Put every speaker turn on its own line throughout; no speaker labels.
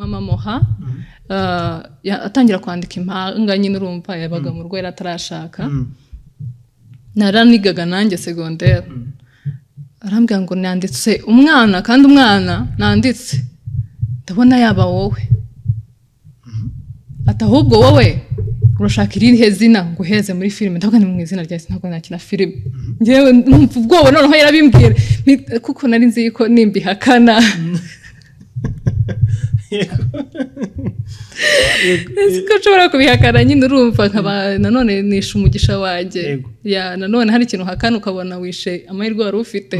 mama moha atangira kwandika impanga nyine urumva yabaga mu rwera atarashaka naranigaga nanjye secondaire arambwira ngo nanditse umwana kandi umwana nanditse ndabona yaba wowe atahubwo wowe urashaka irihe zina ngo heze muri filime ndavuga ni mu izina rya ntabwo nakina filime ngewe numva ubwoba noneho yarabimbwira kuko nari nzi ko nimbihakana ko nshobora kubihakana nyine urumva nkaba nanone nishe umugisha wanjye ya nanone hari ikintu hakana ukabona wishe amahirwe wari ufite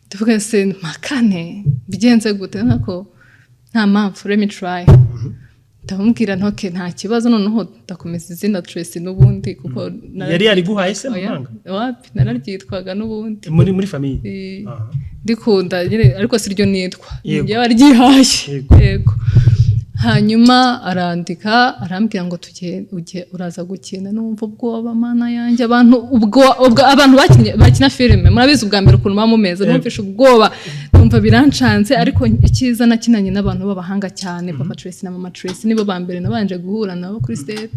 tuvuga se makane bigenze gute nako nta mpamvu let me try ndamubwira ntoke nta kibazo noneho ndakomeza izina Tracy n'ubundi kuko
yari guhaye se amahanga
wapi nararyitwaga n'ubundi
muri famille
ndikunda ariko siryo nitwa njye waryihaye yego hanyuma arandika arambwira ngo uje uraza gukina numva ubwoba mana yanjye abantu bakina filime murabizi ubwa mbere ukuntu bamumeze numvisha ubwoba numva birancanze ariko ikiza nakinanye n'abantu b'abahanga cyane papa Tracy na mama Tracy nibo bambere nabanje guhura nabo kuri set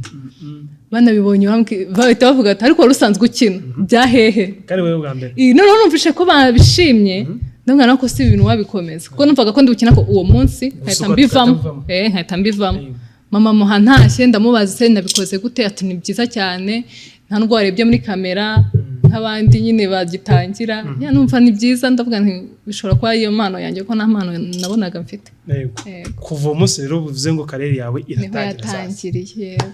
banabibonye bahita bavuga ati ariko rusanzwe ukina byahehe
kari wewe ubwa mbere
noneho numvishe ko babishimye ndumva nako si ibintu wabikomeza kuko numvaga ko ndukina ko uwo munsi nkahita mbivamo mama muha ntashye ndamubaza se nabikoze gute ati ni byiza cyane nta nubwo warebye muri kamera nk'abandi nyine bagitangira numva ni byiza ndavuga nti bishobora kuba iyo mpano yanjye ko nta mpano nabonaga mfite
kuva umunsi rero bivuze ngo karere yawe iratangiriye
yego